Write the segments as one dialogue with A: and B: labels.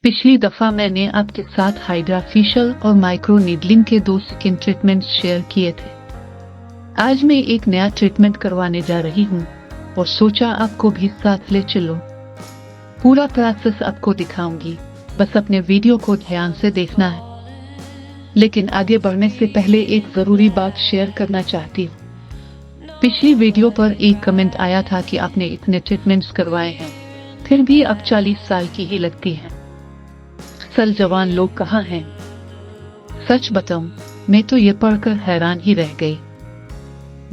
A: पिछली दफा मैंने आपके साथ हाइड्रा फेशियल और माइक्रो नीडलिंग के 2 स्किन ट्रीटमेंट्स शेयर किए थे। आज मैं एक नया ट्रीटमेंट करवाने जा रही हूँ और सोचा आपको भी साथ ले चलो। पूरा प्रोसेस आपको दिखाऊंगी, बस अपने वीडियो को ध्यान से देखना है। लेकिन आगे बढ़ने से पहले एक जरूरी बात शेयर करना चाहती हूँ। पिछली वीडियो पर एक कमेंट आया था कि आपने इतने ट्रीटमेंट्स करवाए हैं, फिर भी अब 40 साल की ही लगती हैं। असल जवान लोग कहाँ हैं? सच बताऊं, मैं तो ये पढ़कर हैरान ही रह गई।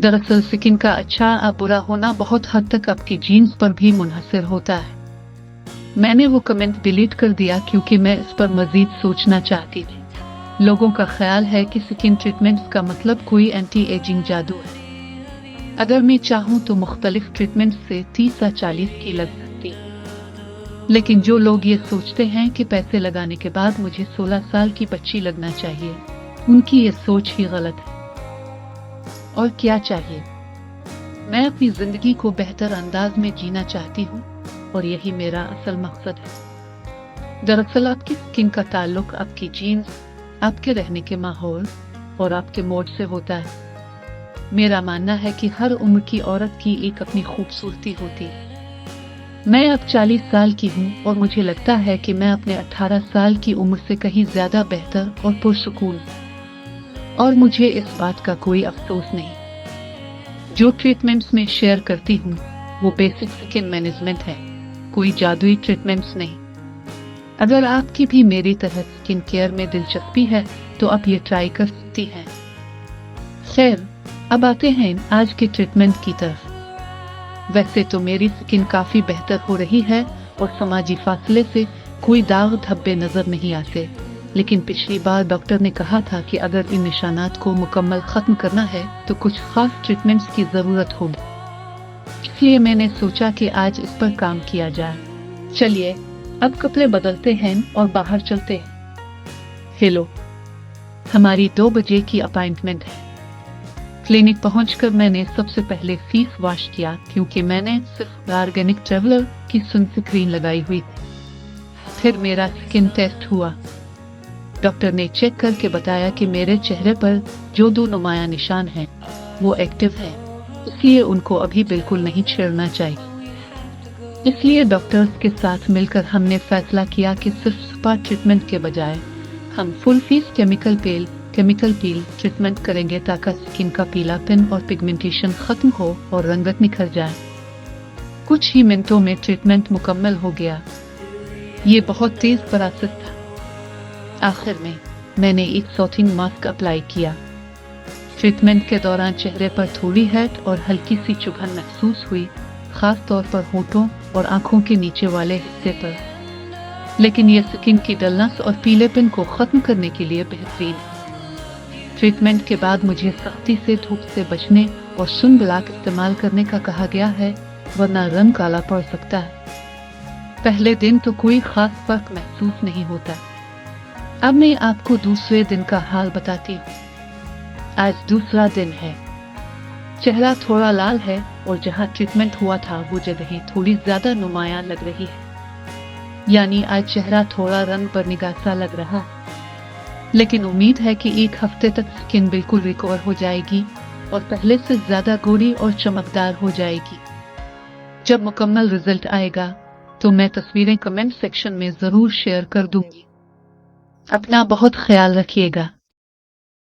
A: दरअसल स्किन का अच्छा या बुरा होना बहुत हद तक आपकी जीन्स पर भी मुनहसर होता है। मैंने वो कमेंट डिलीट कर दिया क्योंकि मैं इस पर मजीद सोचना चाहती थी। लोगों का ख्याल है कि स्किन ट्रीटमेंट्स का मतलब कोई एंटी एजिंग जादू है। अगर मैं चाहूँ तो मुख्तलिफ ट्रीटमेंट से 30 या 40 की लग सकती है। लेकिन जो लोग ये सोचते हैं कि पैसे लगाने के बाद मुझे 16 साल की बच्ची लगना चाहिए, उनकी ये सोच ही गलत है। और क्या चाहिए? मैं अपनी जिंदगी को बेहतर अंदाज में जीना चाहती हूँ और यही मेरा असल मकसद है। दरअसल आपकी स्किन का ताल्लुक आपकी जीन्स, आपके रहने के माहौल और आपके मूड से होता है। मेरा मानना है कि हर उम्र की औरत की एक अपनी खूबसूरती होती है। मैं अब 40 साल की हूँ और मुझे लगता है कि मैं अपने 18 साल की उम्र से कहीं ज्यादा बेहतर और पुरसुकून हूँ। और मुझे इस बात का कोई अफसोस नहीं। जो ट्रीटमेंट्स में शेयर करती हूँ वो बेसिक स्किन मैनेजमेंट है, कोई जादुई ट्रीटमेंट्स नहीं। अगर आपकी भी मेरी तरह स्किन केयर में दिलचस्पी है तो आप ये ट्राई कर सकती हैं। खैर, अब आते हैं आज के ट्रीटमेंट की तरफ। वैसे तो मेरी स्किन काफी बेहतर हो रही है और समाजी फासले से कोई दाग धब्बे नजर नहीं आते, लेकिन पिछली बार डॉक्टर ने कहा था कि अगर इन निशानात को मुकम्मल खत्म करना है तो कुछ खास ट्रीटमेंट्स की जरूरत होगी। इसलिए मैंने सोचा कि आज इस पर काम किया जाए। चलिए अब कपड़े बदलते हैं और बाहर चलते हैं। हेलो, हमारी 2 बजे की अपॉइंटमेंट है। क्लिनिक पहुंचकर मैंने सबसे पहले फेस वॉश किया क्योंकि मैंने सिर्फ ऑर्गेनिक ट्रैवलर की सनस्क्रीन लगाई हुई थी। फिर मेरा स्किन टेस्ट हुआ। डॉक्टर ने चेक करके बताया कि मेरे चेहरे पर जो 2 नुमाया निशान हैं वो एक्टिव हैं, इसलिए उनको अभी बिल्कुल नहीं छेड़ना चाहिए। इसलिए डॉक्टर्स के साथ मिलकर हमने फैसला किया कि सिर्फ स्पा ट्रीटमेंट के बजाय हम full face chemical peel treatment करेंगे ताकि स्किन का पीलापन और पिगमेंटेशन खत्म हो और रंगत निखर जाए। कुछ ही मिनटों में ट्रीटमेंट मुकम्मल हो गया। ये बहुत तेज प्रोसेस था। आखिर में मैंने एक सॉथिंग मास्क अप्लाई किया। ट्रीटमेंट के दौरान चेहरे पर थोड़ी हेट और हल्की सी चुभन महसूस हुई, खास तौर पर होठों और आंखों के नीचे वाले हिस्से पर। लेकिन यह स्किन की डलनेस और पीलेपन को खत्म करने के लिए बेहतरीन है। ट्रीटमेंट के बाद मुझे सख्ती से धूप से बचने और सन ब्लॉक इस्तेमाल करने का कहा गया है, वरना रंग काला पड़ सकता है। पहले दिन तो कोई खास फर्क महसूस नहीं होता। अब मैं आपको दूसरे दिन का हाल बताती हूँ। आज दूसरा दिन है। चेहरा थोड़ा लाल है और जहाँ ट्रीटमेंट हुआ था वो जगह थोड़ी ज्यादा नुमाया लग रही है। यानी आज चेहरा थोड़ा रंग पर निगाह सा लग रहा है। लेकिन उम्मीद है कि 1 हफ्ते तक स्किन बिल्कुल रिकवर हो जाएगी और पहले से ज्यादा गोरी और चमकदार हो जाएगी। जब मुकम्मल रिजल्ट आएगा तो मैं तस्वीरें कमेंट सेक्शन में जरूर शेयर कर दूंगी। अपना बहुत ख्याल रखिएगा।